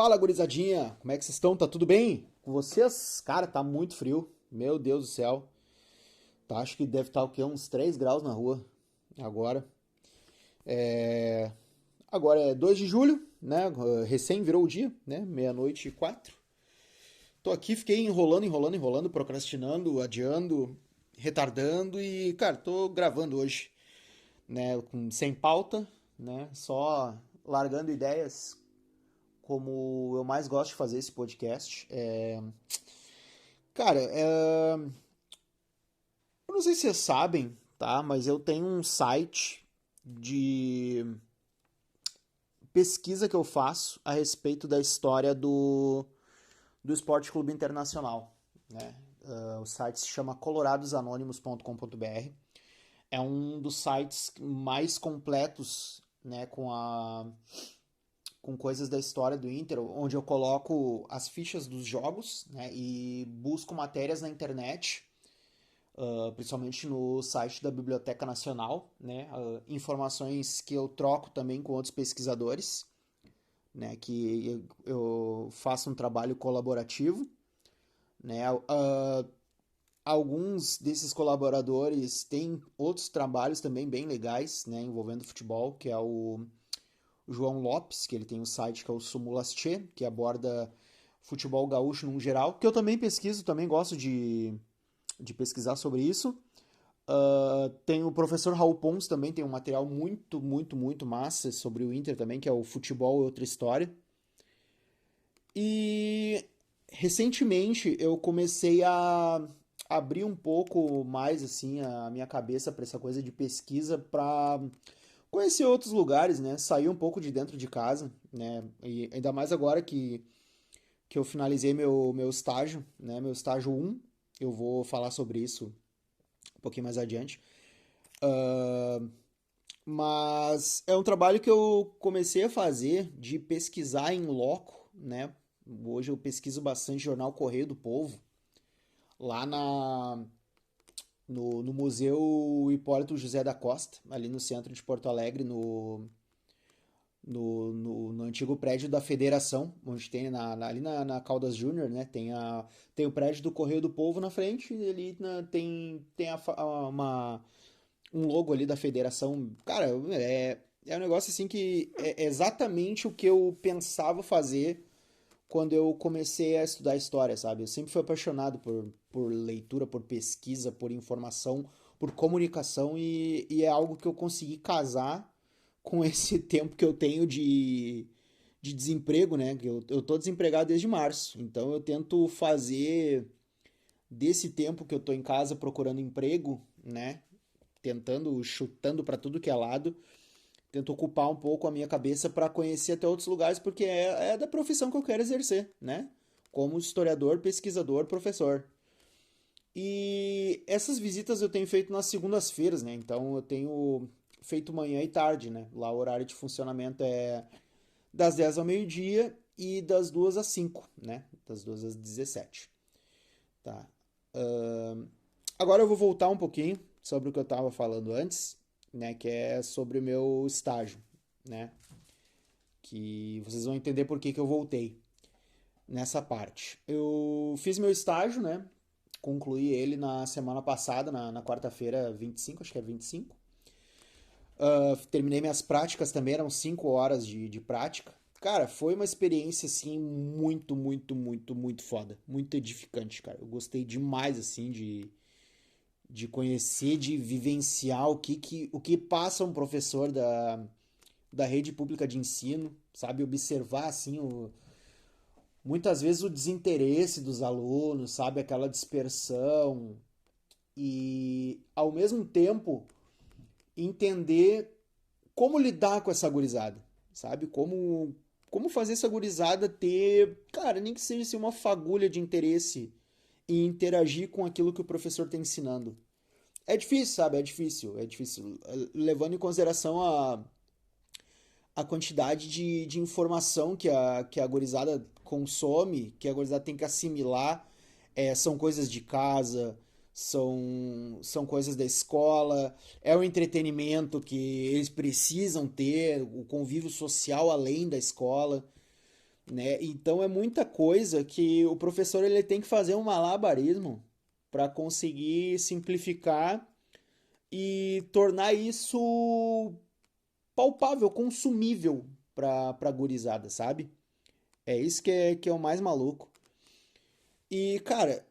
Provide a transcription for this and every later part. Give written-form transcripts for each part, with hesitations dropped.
Fala, gurizadinha! Como é que vocês estão? Tá tudo bem? Com vocês? Cara, tá muito frio. Meu Deus do céu. Tá, acho que deve estar o quê? Uns 3 graus na rua agora. É... Agora é 2 de julho, né? Recém virou o dia, né? Meia-noite e 4. Tô aqui, fiquei enrolando, procrastinando, adiando, retardando e, cara, tô gravando hoje, né? Sem pauta, né? Só largando ideias como eu mais gosto de fazer esse podcast. Cara, eu não sei se vocês sabem, tá? Mas eu tenho um site de pesquisa que eu faço a respeito da história do Esporte Clube Internacional, né? O site se chama coloradosanônimos.com.br. É um dos sites mais completos, né, com coisas da história do Inter, onde eu coloco as fichas dos jogos, né, e busco matérias na internet, principalmente no site da Biblioteca Nacional, né, informações que eu troco também com outros pesquisadores, né, que eu faço um trabalho colaborativo, né, alguns desses colaboradores têm outros trabalhos também bem legais, né, envolvendo futebol, que é o João Lopes, que ele tem um site que é o Sumulastche, que aborda futebol gaúcho num geral, que eu também pesquiso, também gosto de pesquisar sobre isso. Tem o professor Raul Pons também, tem um material muito massa sobre o Inter também, que é o Futebol e Outra História. E recentemente eu comecei a abrir um pouco mais assim a minha cabeça para essa coisa de pesquisa para conhecer outros lugares, né? Sair um pouco de dentro de casa, né? E ainda mais agora que eu finalizei meu estágio, né? Meu estágio um. Eu vou falar sobre isso um pouquinho mais adiante. Mas é um trabalho que eu comecei a fazer de pesquisar em loco, né? Hoje eu pesquiso bastante jornal Correio do Povo, lá no Museu Hipólito José da Costa, ali no centro de Porto Alegre, no antigo prédio da Federação, onde tem ali na Caldas Júnior, né? Tem o prédio do Correio do Povo na frente, e ali tem um logo ali da Federação. Cara, é um negócio assim que é exatamente o que eu pensava fazer quando eu comecei a estudar história, sabe? Eu sempre fui apaixonado por leitura, por pesquisa, por informação, por comunicação e é algo que eu consegui casar com esse tempo que eu tenho de desemprego, né? Eu tô desempregado desde março, então eu tento fazer desse tempo que eu tô em casa procurando emprego, né? Tentando, chutando para tudo que é lado, tento ocupar um pouco a minha cabeça para conhecer até outros lugares, porque é da profissão que eu quero exercer, né? Como historiador, pesquisador, professor. E essas visitas eu tenho feito nas segundas-feiras, né? Então eu tenho feito manhã e tarde, né? Lá o horário de funcionamento é das 10 ao meio-dia e das 2 às 5, né? Das 2 às 17. Tá. Agora eu vou voltar um pouquinho sobre o que eu estava falando antes, né? Que é sobre o meu estágio, né? Que vocês vão entender por que eu voltei nessa parte. Eu fiz meu estágio, né? Concluí ele na semana passada, na quarta-feira 25, acho que é 25. Terminei minhas práticas também, eram 5 horas de prática. Cara, foi uma experiência, assim, muito foda. Muito edificante, cara. Eu gostei demais, assim, de conhecer, de vivenciar o que passa um professor da rede pública de ensino, sabe? Observar, assim, muitas vezes o desinteresse dos alunos, sabe? Aquela dispersão. E, ao mesmo tempo, entender como lidar com essa gurizada, sabe? Como fazer essa gurizada ter, cara, nem que seja assim, uma fagulha de interesse em interagir com aquilo que o professor está ensinando. É difícil, sabe? É difícil. Levando em consideração a quantidade de informação que a gurizada consome, que a gurizada tem que assimilar, são coisas de casa, são coisas da escola, é o entretenimento que eles precisam ter, o convívio social além da escola. né? Então é muita coisa que o professor ele tem que fazer um malabarismo para conseguir simplificar e tornar isso palpável, consumível para gurizada, sabe? É isso que é o mais maluco. E, cara,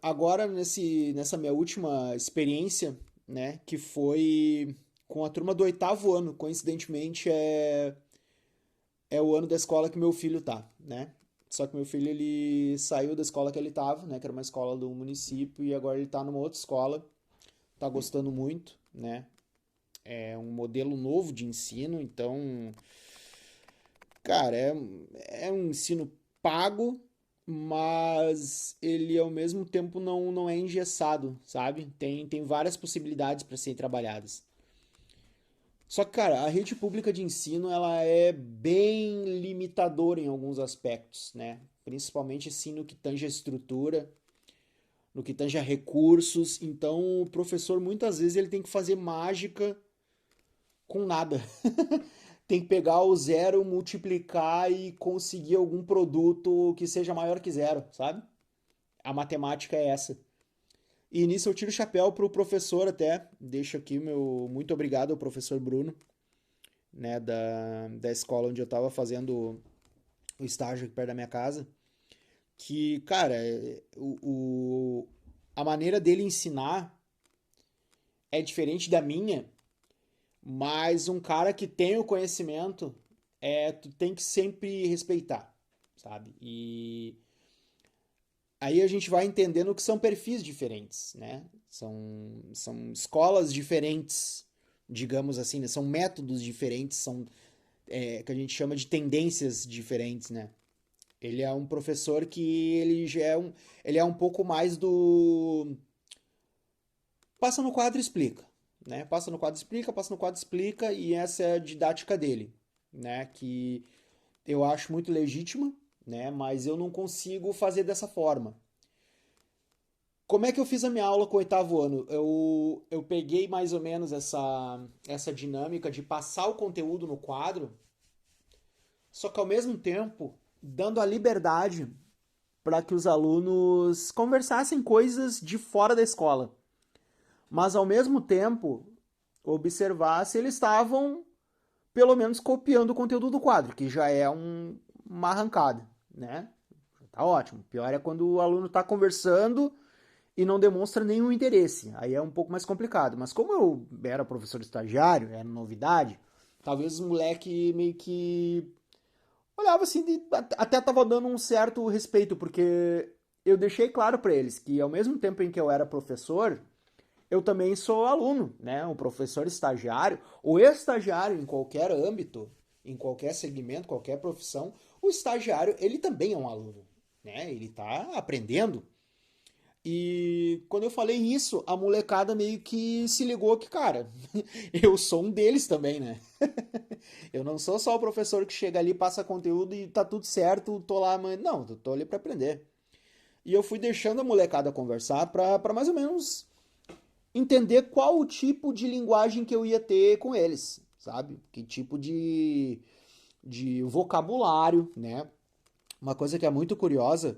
agora nessa minha última experiência, né, que foi com a turma do oitavo ano, coincidentemente é o ano da escola que meu filho tá, né? Só que meu filho ele saiu da escola que ele tava, né, que era uma escola do município, e agora ele tá numa outra escola, tá gostando muito, né? É um modelo novo de ensino, então, cara, é um ensino pago, mas ele ao mesmo tempo não é engessado, sabe? Tem várias possibilidades para serem trabalhadas. Só que, cara, a rede pública de ensino ela é bem limitadora em alguns aspectos, né? Principalmente assim no que tange a estrutura, no que tange a recursos. Então, o professor muitas vezes ele tem que fazer mágica com nada. Tem que pegar o zero, multiplicar e conseguir algum produto que seja maior que zero, sabe? A matemática é essa. E nisso eu tiro o chapéu pro professor até. Deixo aqui meu muito obrigado ao professor Bruno, né, da escola onde eu estava fazendo o estágio aqui perto da minha casa. Que, cara, a maneira dele ensinar é diferente da minha, mas um cara que tem o conhecimento, tu tem que sempre respeitar, sabe? E aí a gente vai entendendo que são perfis diferentes, né? São escolas diferentes, digamos assim, né? São métodos diferentes, são que a gente chama de tendências diferentes, né? Ele é um professor que ele é um pouco mais do passa no quadro e explica, né? Passa no quadro e explica, passa no quadro e explica, e essa é a didática dele, né? Que eu acho muito legítima, né? Mas eu não consigo fazer dessa forma. Como é que eu fiz a minha aula com o oitavo ano? Eu peguei mais ou menos essa dinâmica de passar o conteúdo no quadro, só que ao mesmo tempo dando a liberdade para que os alunos conversassem coisas de fora da escola, mas ao mesmo tempo observar se eles estavam pelo menos copiando o conteúdo do quadro, que já é uma arrancada, né? Tá ótimo. Pior é quando o aluno está conversando e não demonstra nenhum interesse. Aí é um pouco mais complicado. Mas como eu era professor estagiário, era novidade, talvez os moleque meio que olhava assim, até tava dando um certo respeito, porque eu deixei claro para eles que ao mesmo tempo em que eu era professor, eu também sou aluno, né? Um professor estagiário ou estagiário em qualquer âmbito, em qualquer segmento, qualquer profissão, o estagiário, ele também é um aluno, né? Ele tá aprendendo. E quando eu falei isso, a molecada meio que se ligou que, cara, eu sou um deles também, né? Eu não sou só o professor que chega ali, passa conteúdo e tá tudo certo, tô lá, mas não, tô ali para aprender. E eu fui deixando a molecada conversar para mais ou menos entender qual o tipo de linguagem que eu ia ter com eles, sabe? Que tipo de vocabulário, né? Uma coisa que é muito curiosa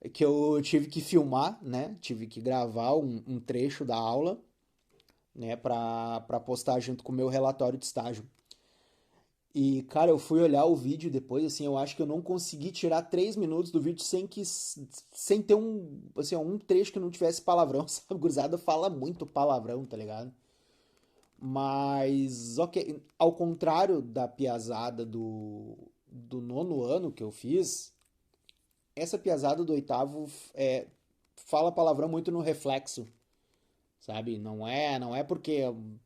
é que eu tive que filmar, né? Tive que gravar um trecho da aula, né? Para postar junto com o meu relatório de estágio. E, cara, eu fui olhar o vídeo depois, assim, eu acho que eu não consegui tirar 3 minutos do vídeo sem ter assim, um trecho que não tivesse palavrão, sabe? O gurizada fala muito palavrão, tá ligado? Mas, ok, ao contrário da piazada do nono ano que eu fiz, essa piazada do oitavo fala palavrão muito no reflexo, sabe? Não é porque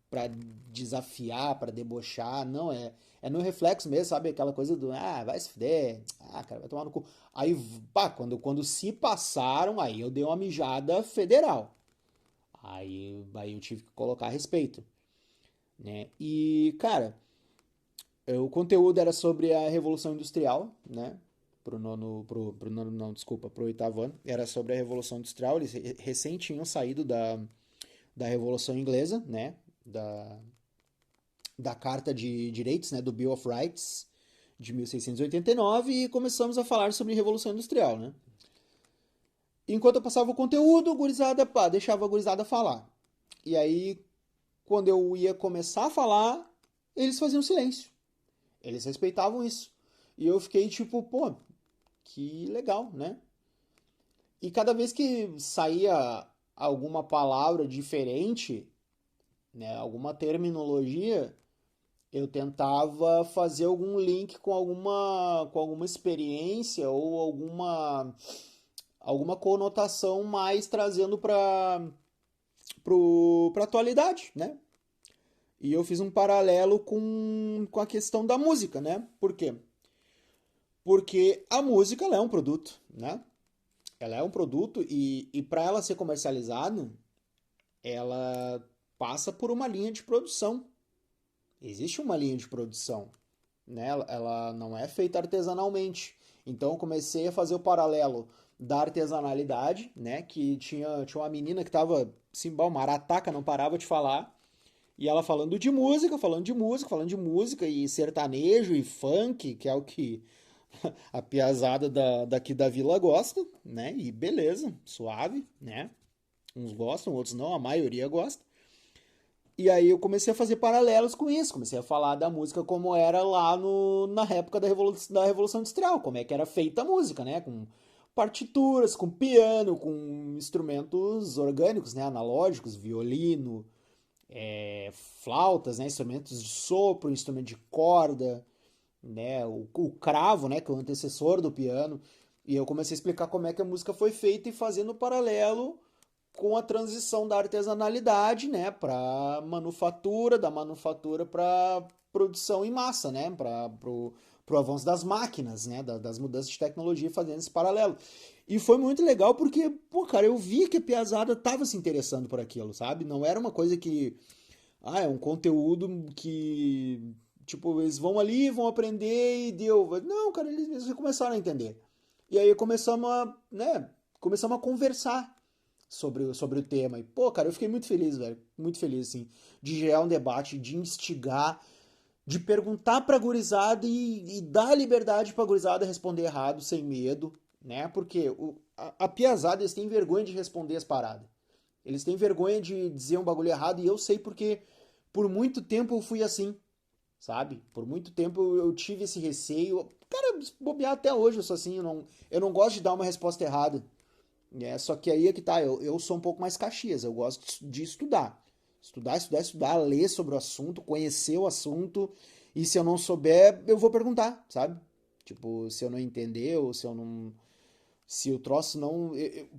pra desafiar, pra debochar, não, é no reflexo mesmo, sabe? Aquela coisa do, vai se fuder, cara, vai tomar no cu. Aí, pá, quando se passaram, aí eu dei uma mijada federal. Aí eu tive que colocar respeito, né? E, cara, o conteúdo era sobre a Revolução Industrial, né? Pro nono, não, desculpa, pro oitavo ano. Era sobre a Revolução Industrial. Eles recém tinham saído da Revolução Inglesa, né? Da Carta de Direitos, né? Do Bill of Rights. de 1689 e começamos a falar sobre Revolução Industrial, né? Enquanto eu passava o conteúdo, a gurizada, pá, deixava a gurizada falar. E aí, quando eu ia começar a falar, eles faziam silêncio. Eles respeitavam isso. E eu fiquei tipo, pô, que legal, né? E cada vez que saía alguma palavra diferente, né, alguma terminologia, eu tentava fazer algum link com alguma experiência ou alguma conotação mais trazendo para atualidade, né? E eu fiz um paralelo com a questão da música, né? Por quê? Porque a música ela é um produto, né? Ela é um produto e para ela ser comercializado, ela passa por uma linha de produção. Existe uma linha de produção, né? Ela não é feita artesanalmente. Então eu comecei a fazer o paralelo da artesanalidade, né? Que tinha uma menina que tava assim, uma arataca, não parava de falar. E ela falando de música, falando de música, falando de música, e sertanejo e funk, que é o que a piazada daqui da vila gosta, né? E beleza, suave, né? Uns gostam, outros não, a maioria gosta. E aí eu comecei a fazer paralelos com isso, comecei a falar da música como era lá no, na época da Revolução Industrial, como é que era feita a música, né? Com partituras, com piano, com instrumentos orgânicos, né? Analógicos, violino, flautas, né? Instrumentos de sopro, instrumento de corda, né? O cravo, né? Que é o antecessor do piano. E eu comecei a explicar como é que a música foi feita e fazendo paralelo com a transição da artesanalidade, né, para manufatura, da manufatura para produção em massa, né, para pro avanço das máquinas, né, das mudanças de tecnologia, fazendo esse paralelo. E foi muito legal porque, pô, cara, eu vi que a piazada tava se interessando por aquilo, sabe? Não era uma coisa que, é um conteúdo que, tipo, eles vão ali, vão aprender e deu. Não, cara, eles começaram a entender. E aí começamos a, né, começamos a conversar sobre o tema. E, pô, cara, eu fiquei muito feliz, velho. Muito feliz, assim, de gerar um debate, de instigar, de perguntar pra gurizada e dar liberdade pra gurizada responder errado, sem medo, né? Porque a piazada, eles têm vergonha de responder as paradas. Eles têm vergonha de dizer um bagulho errado e eu sei porque por muito tempo eu fui assim, sabe? Por muito tempo eu tive esse receio. Cara, se bobear até hoje eu sou assim, eu não gosto de dar uma resposta errada. Só que aí é que tá, eu sou um pouco mais Caxias, eu gosto de estudar. Estudar, estudar, estudar, ler sobre o assunto, conhecer o assunto, e se eu não souber, eu vou perguntar, sabe? Tipo, se eu não entender, ou se eu não. Se o troço não.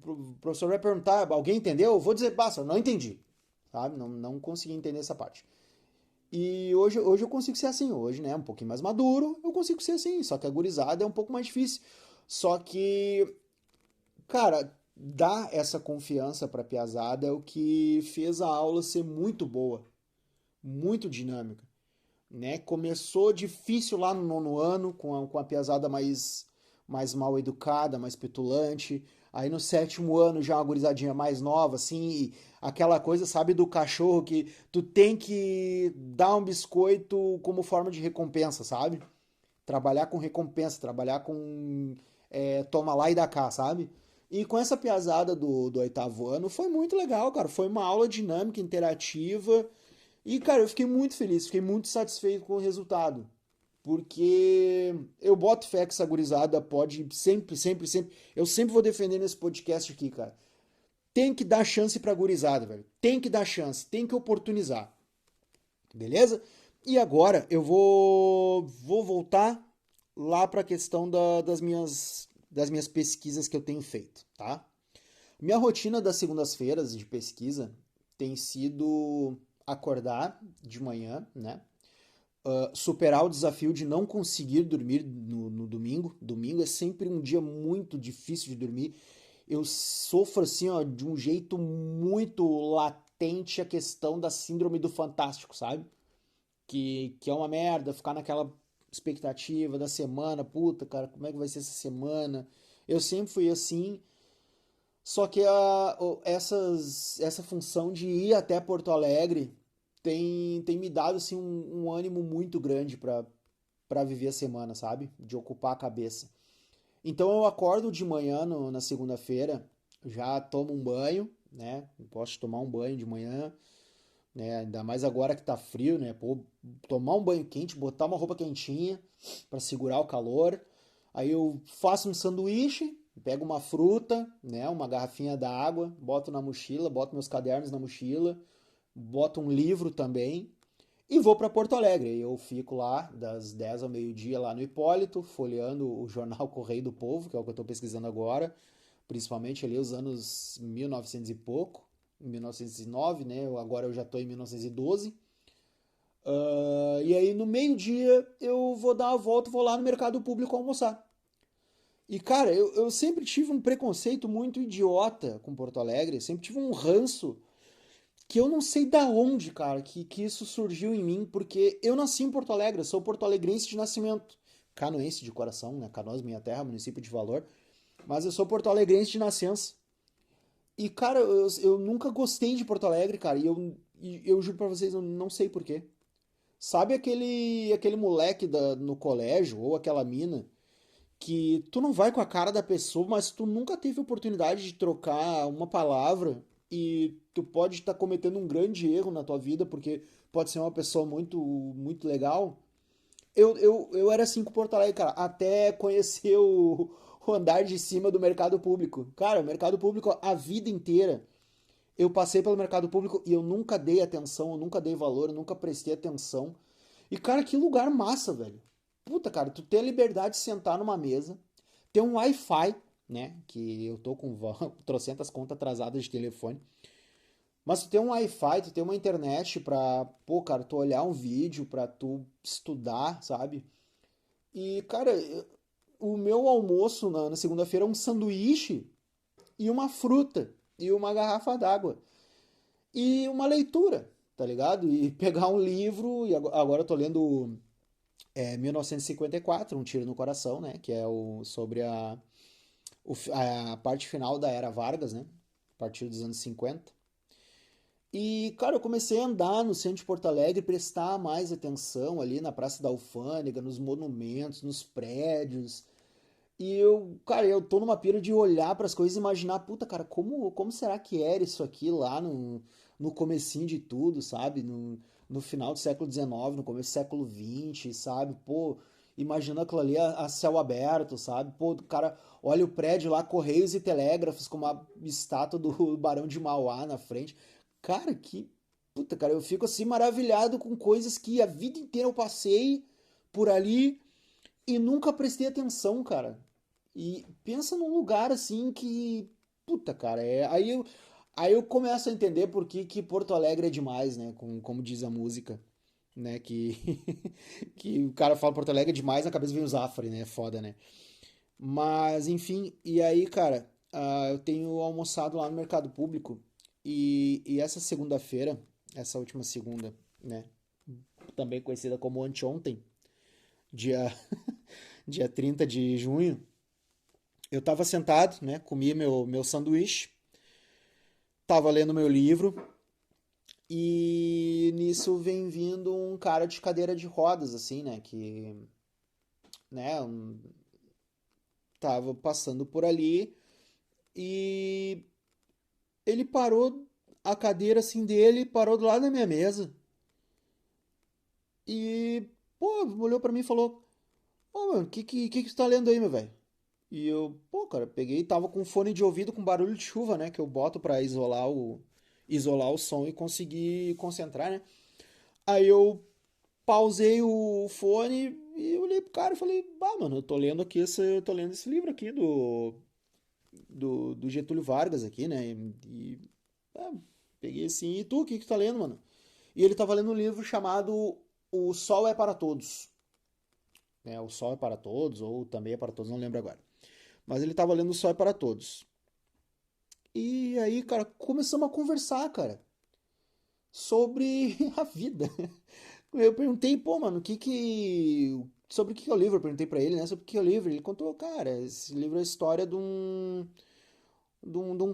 O professor vai perguntar, alguém entendeu? Eu vou dizer, basta, eu não entendi, sabe? Não consegui entender essa parte. E hoje eu consigo ser assim, hoje, né? Um pouquinho mais maduro, eu consigo ser assim, só que a gurizada é um pouco mais difícil. Só que cara, dar essa confiança para a piazada é o que fez a aula ser muito boa, muito dinâmica, né? Começou difícil lá no nono ano, com a piazada mais mal educada, mais petulante. Aí no sétimo ano já uma gurizadinha mais nova, assim, e aquela coisa, sabe, do cachorro que tu tem que dar um biscoito como forma de recompensa, sabe? Trabalhar com recompensa, trabalhar com toma lá e dá cá, sabe? E com essa piazada do oitavo ano foi muito legal, cara. Foi uma aula dinâmica, interativa. E, cara, eu fiquei muito feliz, fiquei muito satisfeito com o resultado. Porque eu boto fé que essa gurizada pode sempre, sempre, sempre. Eu sempre vou defender nesse podcast aqui, cara. Tem que dar chance pra gurizada, velho. Tem que dar chance, tem que oportunizar. Beleza? E agora eu vou voltar lá para a questão das minhas pesquisas que eu tenho feito, tá? Minha rotina das segundas-feiras de pesquisa tem sido acordar de manhã, né? Superar o desafio de não conseguir dormir no domingo. Domingo é sempre um dia muito difícil de dormir. Eu sofro assim, ó, de um jeito muito latente a questão da síndrome do fantástico, sabe? Que é uma merda, ficar naquela expectativa da semana, puta, cara, como é que vai ser essa semana? Eu sempre fui assim, só que essa função de ir até Porto Alegre tem me dado assim, um ânimo muito grande pra viver a semana, sabe? De ocupar a cabeça. Então eu acordo de manhã na segunda-feira, já tomo um banho, né? Posso tomar um banho de manhã, né? Ainda mais agora que tá frio, né? Pô, tomar um banho quente, botar uma roupa quentinha pra segurar o calor. Aí eu faço um sanduíche, pego uma fruta, né? Uma garrafinha d'água, boto na mochila, boto meus cadernos na mochila, boto um livro também e vou para Porto Alegre. Eu fico lá das 10 ao meio-dia lá no Hipólito, folheando o jornal Correio do Povo, que é o que eu estou pesquisando agora, principalmente ali os anos 1900 e pouco, 1909, né? Agora eu já estou em 1912. E aí no meio-dia eu vou dar uma volta, vou lá no mercado público almoçar. E cara, eu sempre tive um preconceito muito idiota com Porto Alegre, sempre tive um ranço que eu não sei da onde, cara, que isso surgiu em mim, porque eu nasci em Porto Alegre, eu sou porto-alegrense de nascimento, canoense de coração, né? Canoas, minha terra, município de Valor, mas eu sou porto-alegrense de nascença. E, cara, eu nunca gostei de Porto Alegre, cara, e eu juro pra vocês, eu não sei por quê. Sabe aquele moleque no colégio, ou aquela mina, que tu não vai com a cara da pessoa, mas tu nunca teve oportunidade de trocar uma palavra e tu pode estar cometendo um grande erro na tua vida porque pode ser uma pessoa muito muito legal. Eu era assim com Porto Alegre, cara, até conhecer o andar de cima do mercado público. Cara, o mercado público a vida inteira. Eu passei pelo mercado público e eu nunca dei atenção, eu nunca dei valor, eu nunca prestei atenção. E, cara, que lugar massa, velho. Puta, cara, tu ter a liberdade de sentar numa mesa, ter um Wi-Fi, né? Que eu tô com trocentas contas atrasadas de telefone. Mas tu ter um Wi-Fi, tu ter uma internet pra, pô, cara, tu olhar um vídeo, pra tu estudar, sabe? E, cara, o meu almoço na segunda-feira é um sanduíche e uma fruta e uma garrafa d'água e uma leitura, tá ligado? E pegar um livro, e agora eu tô lendo 1954, Um Tiro no Coração, né? Que é sobre a parte final da Era Vargas, né? A partir dos anos 50. E, cara, eu comecei a andar no centro de Porto Alegre, prestar mais atenção ali na Praça da Alfândega, nos monumentos, nos prédios. E cara, eu tô numa pira de olhar para as coisas e imaginar, puta, cara, como será que era isso aqui lá no comecinho de tudo, sabe? No final do século XIX, no começo do século XX, sabe? Pô, imagina aquilo ali a céu aberto, sabe? Pô, cara, olha o prédio lá, Correios e Telégrafos, com uma estátua do Barão de Mauá na frente. Cara, puta, cara, eu fico assim maravilhado com coisas que a vida inteira eu passei por ali e nunca prestei atenção, cara. E pensa num lugar assim que, puta, cara, aí eu começo a entender por que Porto Alegre é demais, né? Como diz a música, né? Que, que o cara fala Porto Alegre é demais, na cabeça vem o Zafre, né? Foda, né? Mas, enfim, e aí, cara, eu tenho almoçado lá no Mercado Público e essa segunda-feira, essa última segunda, né? Também conhecida como anteontem, dia, dia 30 de junho, eu tava sentado, né? Comi meu sanduíche, tava lendo meu livro e nisso vem vindo um cara de cadeira de rodas, assim, né? Que, né? Tava passando por ali e ele parou a cadeira assim dele, parou do lado da minha mesa e, pô, olhou pra mim e falou: Ô, mano, que você tá lendo aí, meu velho? E eu, pô, cara, peguei e tava com fone de ouvido com barulho de chuva, né? Que eu boto pra isolar o som e conseguir concentrar, né? Aí eu pausei o fone e olhei pro cara e falei, bah, mano, eu tô lendo esse livro aqui do Getúlio Vargas aqui, né? Ah, peguei assim, e tu, o que que tu tá lendo, mano? E ele tava lendo um livro chamado O Sol é para Todos, né? O Sol é para Todos, ou Também é para Todos, não lembro agora. Mas ele tava lendo O Sol é para Todos. E aí, cara, começamos a conversar, cara, sobre a vida. Eu perguntei, pô, mano, sobre o que é o livro? Eu perguntei pra ele, né, sobre o que é o livro. Ele contou, cara, esse livro é a história de um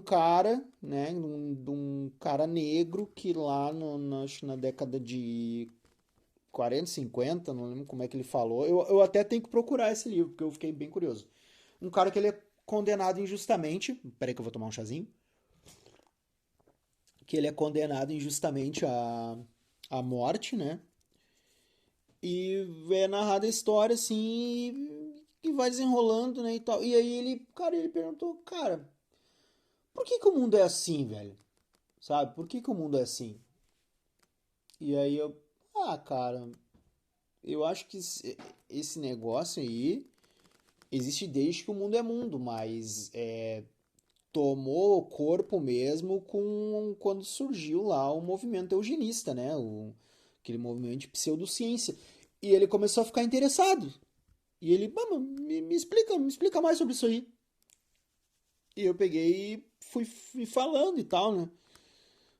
cara, né, de um cara negro que lá acho que na década de 40, 50, não lembro como é que ele falou. Eu até tenho que procurar esse livro, porque eu fiquei bem curioso. Um cara que ele é condenado injustamente. Peraí que eu vou tomar um chazinho. Que ele é condenado injustamente à morte, né? E é narrada a história assim e vai desenrolando, né, e tal. E aí ele, cara, ele perguntou, cara, por que que o mundo é assim, velho? Sabe? Por que que o mundo é assim? E aí eu, cara, eu acho que esse negócio aí existe desde que o mundo é mundo, mas tomou corpo mesmo com quando surgiu lá o movimento eugenista, né? Aquele movimento de pseudociência. E ele começou a ficar interessado. E ele, mano, me explica mais sobre isso aí. E eu peguei e fui falando e tal, né?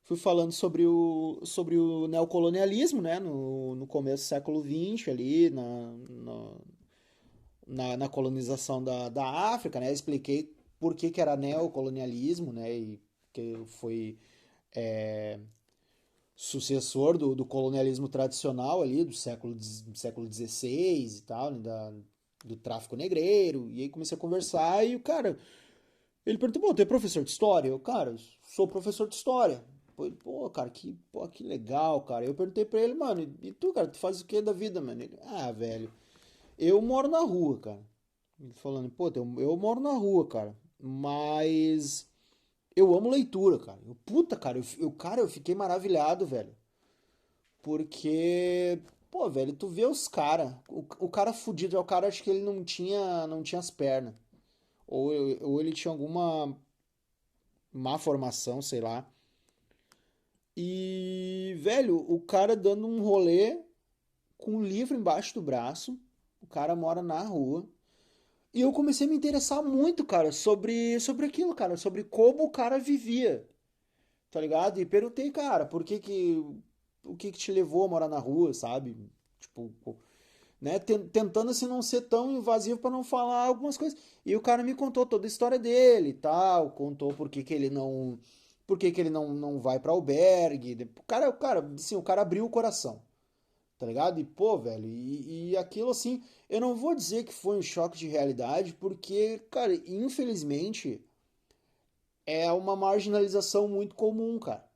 Fui falando sobre o neocolonialismo, né? No começo do século XX, ali, na colonização da África, né? Expliquei por que era neocolonialismo, né? E que foi sucessor do colonialismo tradicional ali, do século XVI e tal, né? Do tráfico negreiro. E aí comecei a conversar e o cara, ele perguntou, pô, tu é professor de história? Eu, cara, sou professor de história. Pô, cara, que legal, cara. Eu perguntei pra ele, mano, e tu, cara, tu faz o que da vida, mano? Ele, velho, eu moro na rua, cara. Ele falando, pô, eu moro na rua, cara. Mas eu amo leitura, cara. Puta, cara, cara, eu fiquei maravilhado, velho. Porque, pô, velho, tu vê os cara. O cara fudido é o cara, acho que ele não tinha as pernas. Ou ele tinha alguma má formação, sei lá. E, velho, o cara dando um rolê com um livro embaixo do braço. O cara mora na rua. E eu comecei a me interessar muito, cara, sobre aquilo, cara, sobre como o cara vivia, tá ligado? E perguntei, cara, o que que te levou a morar na rua, sabe? Tipo, né, tentando assim não ser tão invasivo para não falar algumas coisas. E o cara me contou toda a história dele e tal, contou por que que ele não vai para albergue. O cara, assim, o cara abriu o coração, tá ligado? E, pô, velho, e aquilo assim, eu não vou dizer que foi um choque de realidade, porque, cara, infelizmente é uma marginalização muito comum, cara.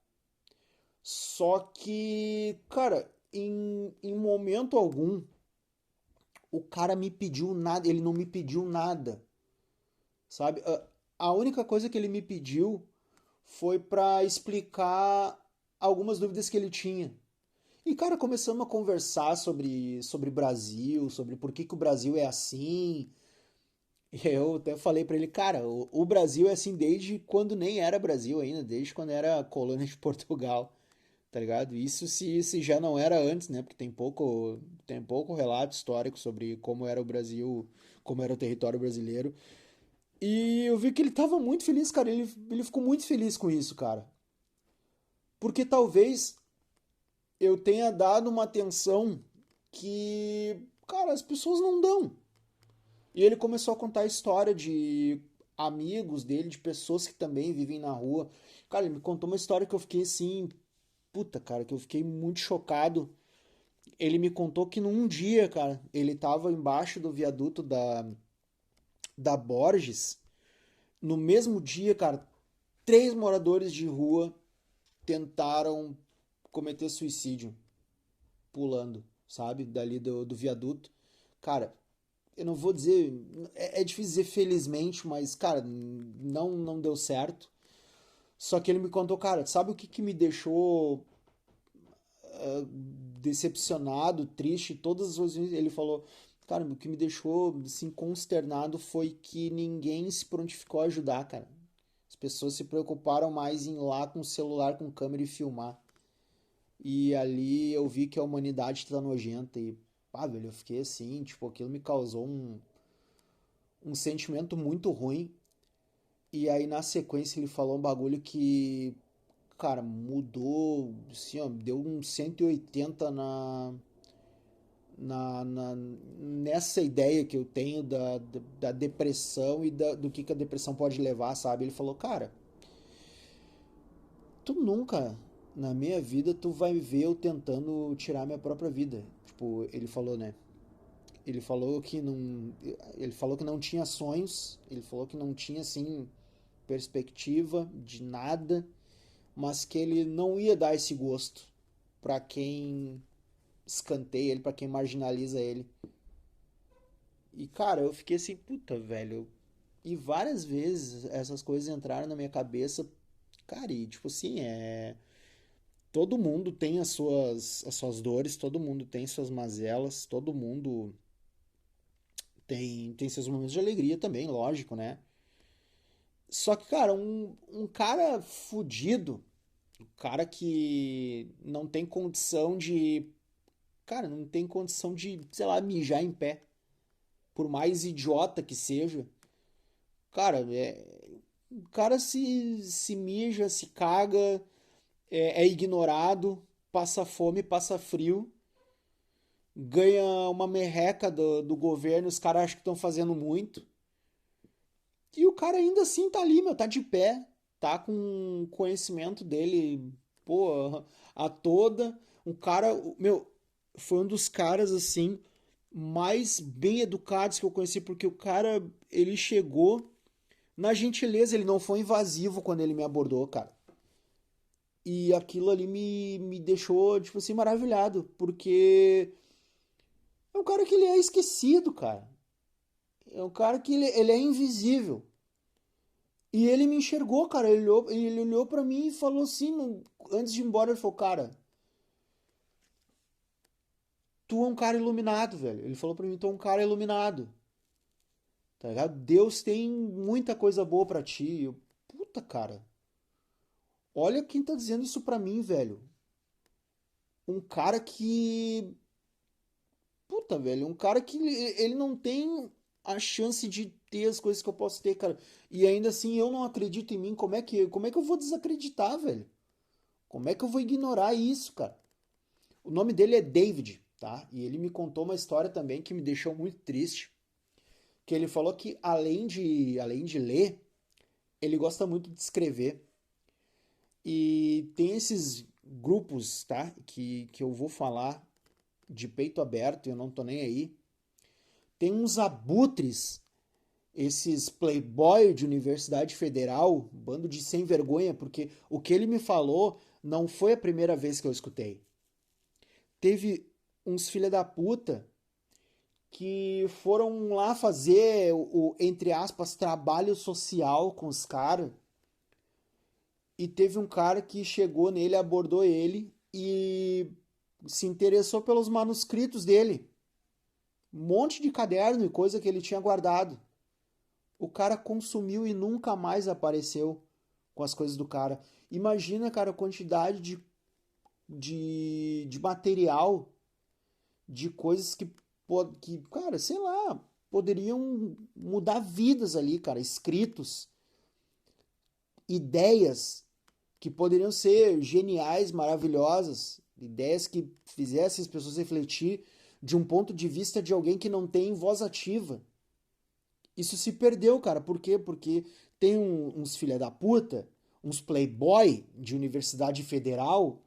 Só que, cara, em momento algum, o cara me pediu nada, ele não me pediu nada, sabe? A única coisa que ele me pediu foi pra explicar algumas dúvidas que ele tinha. E, cara, começamos a conversar sobre Brasil, sobre por que que o Brasil é assim. E eu até falei pra ele, cara, o Brasil é assim desde quando nem era Brasil ainda, desde quando era colônia de Portugal, tá ligado? Isso se já não era antes, né? Porque tem pouco relato histórico sobre como era o Brasil, como era o território brasileiro. E eu vi que ele tava muito feliz, cara. Ele ficou muito feliz com isso, cara. Porque talvez eu tenha dado uma atenção que, cara, as pessoas não dão. E ele começou a contar a história de amigos dele, de pessoas que também vivem na rua. Cara, ele me contou uma história que eu fiquei assim, puta, cara, que eu fiquei muito chocado. Ele me contou que num dia, cara, ele tava embaixo do viaduto da Borges. No mesmo dia, cara, três moradores de rua tentaram cometer suicídio pulando, sabe? Dali do viaduto. Cara, eu não vou dizer. É difícil dizer felizmente, mas, cara, não deu certo. Só que ele me contou, cara, sabe o que, que me deixou decepcionado, triste, todas as vezes ele falou, cara, o que me deixou assim consternado foi que ninguém se prontificou a ajudar, cara. As pessoas se preocuparam mais em ir lá com o celular, com câmera e filmar. E ali eu vi que a humanidade tá nojenta e, velho, eu fiquei assim, tipo, aquilo me causou um sentimento muito ruim. E aí na sequência ele falou um bagulho que, cara, mudou, assim, ó, deu um 180 nessa ideia que eu tenho da depressão e do que a depressão pode levar, sabe? Ele falou, cara, tu nunca na minha vida tu vai ver eu tentando tirar minha própria vida. Tipo, ele falou, né? Ele falou que não, ele falou que não tinha sonhos, ele falou que não tinha assim perspectiva de nada, mas que ele não ia dar esse gosto pra quem escanteia ele, pra quem marginaliza ele. E cara, eu fiquei assim, puta, velho. E várias vezes essas coisas entraram na minha cabeça, cara, e tipo assim, todo mundo tem as suas dores, todo mundo tem suas mazelas, todo mundo tem seus momentos de alegria também, lógico, né? Só que, cara, um cara fudido, um cara que não tem condição de. Cara, não tem condição de, sei lá, mijar em pé. Por mais idiota que seja. Cara, o cara se mija, se caga, é ignorado, passa fome, passa frio, ganha uma merreca do governo, os caras acham que estão fazendo muito. E o cara ainda assim tá ali, meu, tá de pé, tá com conhecimento dele, pô, a toda. Um cara, meu, foi um dos caras assim mais bem educados que eu conheci, porque o cara, ele chegou na gentileza, ele não foi invasivo quando ele me abordou, cara. E aquilo ali me deixou, tipo assim, maravilhado, porque é um cara que ele é esquecido, cara. É um cara que ele é invisível. E ele me enxergou, cara. Ele olhou pra mim e falou assim, antes de ir embora, ele falou, cara, tu é um cara iluminado, velho. Ele falou pra mim, tu é um cara iluminado. Tá ligado? Deus tem muita coisa boa pra ti. Puta, cara. Olha quem tá dizendo isso pra mim, velho. Um cara que. Puta, velho. Um cara que ele não tem a chance de ter as coisas que eu posso ter, cara. E ainda assim eu não acredito em mim. Como é que eu vou desacreditar, velho? Como é que eu vou ignorar isso, cara? O nome dele é David, tá? E ele me contou uma história também que me deixou muito triste. Que ele falou que além de ler, ele gosta muito de escrever. E tem esses grupos, tá? Que eu vou falar de peito aberto, eu não tô nem aí. Tem uns abutres, esses playboy de universidade federal, bando de sem vergonha, porque o que ele me falou não foi a primeira vez que eu escutei. Teve uns filha da puta que foram lá fazer entre aspas, trabalho social com os caras. E teve um cara que chegou nele, abordou ele e se interessou pelos manuscritos dele. Um monte de caderno e coisa que ele tinha guardado. O cara consumiu e nunca mais apareceu com as coisas do cara. Imagina, cara, a quantidade de material, de coisas que, cara, sei lá, poderiam mudar vidas ali, cara, escritos, ideias que poderiam ser geniais, maravilhosas, ideias que fizessem as pessoas refletir de um ponto de vista de alguém que não tem voz ativa. Isso se perdeu, cara. Por quê? Porque tem uns filha da puta, uns playboy de universidade federal,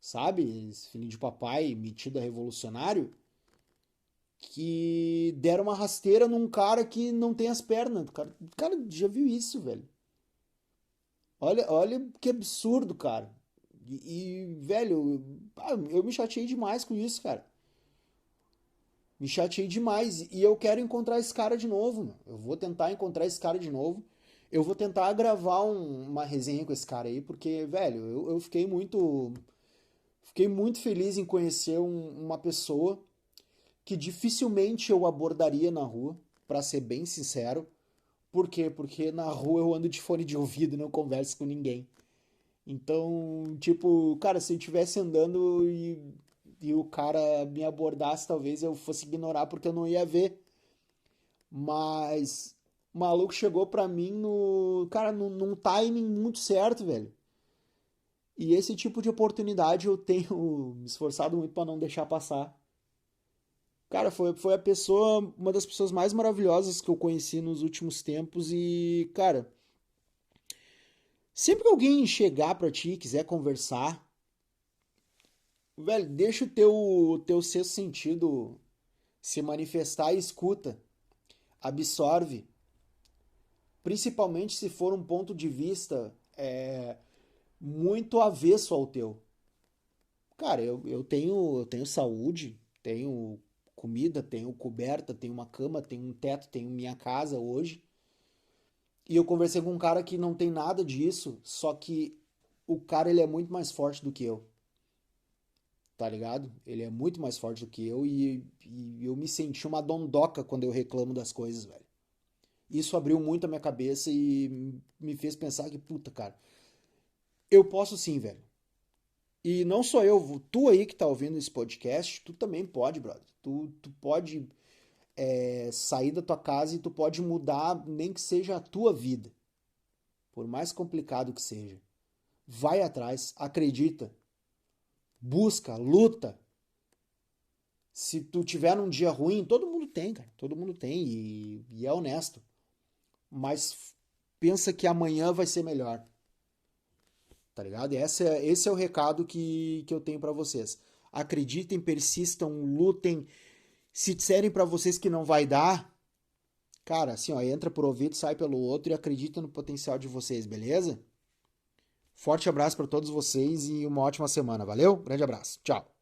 sabe? Esse filho de papai metido a revolucionário, que deram uma rasteira num cara que não tem as pernas. Cara, já viu isso, velho? Olha que absurdo, cara. Velho, eu me chateei demais com isso, cara. Me chateei demais. E eu quero encontrar esse cara de novo, meu. Eu vou tentar encontrar esse cara de novo. Eu vou tentar gravar uma resenha com esse cara aí, porque, velho, eu fiquei muito feliz em conhecer uma pessoa que dificilmente eu abordaria na rua, pra ser bem sincero. Por quê? Porque na rua eu ando de fone de ouvido e não converso com ninguém. Então, tipo, cara, se eu estivesse andando e o cara me abordasse, talvez eu fosse ignorar porque eu não ia ver. Mas o maluco chegou pra mim cara, num timing muito certo, velho. E esse tipo de oportunidade eu tenho me esforçado muito pra não deixar passar. Cara, foi uma das pessoas mais maravilhosas que eu conheci nos últimos tempos e, cara, sempre que alguém chegar pra ti, quiser conversar, Velho, deixa o teu sexto sentido se manifestar e escuta. Absorve. Principalmente se for um ponto de vista muito avesso ao teu. Cara, eu tenho saúde, tenho comida, tenho coberta, tenho uma cama, tenho um teto, tenho minha casa hoje. E eu conversei com um cara que não tem nada disso, só que o cara ele é muito mais forte do que eu, tá ligado? Ele é muito mais forte do que eu e eu me senti uma dondoca quando eu reclamo das coisas, velho. Isso abriu muito a minha cabeça e me fez pensar que, puta, cara, eu posso sim, velho. E não só eu, tu aí que tá ouvindo esse podcast, tu também pode, brother. Tu pode sair da tua casa e tu pode mudar, nem que seja a tua vida, por mais complicado que seja. Vai atrás, acredita, busca, luta. Se tu tiver num dia ruim, todo mundo tem, cara. Todo mundo tem e é honesto. Mas pensa que amanhã vai ser melhor, tá ligado? Esse é o recado que eu tenho pra vocês. Acreditem, persistam, lutem. Se disserem pra vocês que não vai dar, cara, assim, ó, entra por ouvido, sai pelo outro e acredita no potencial de vocês, beleza? Forte abraço pra todos vocês e uma ótima semana. Valeu? Grande abraço. Tchau.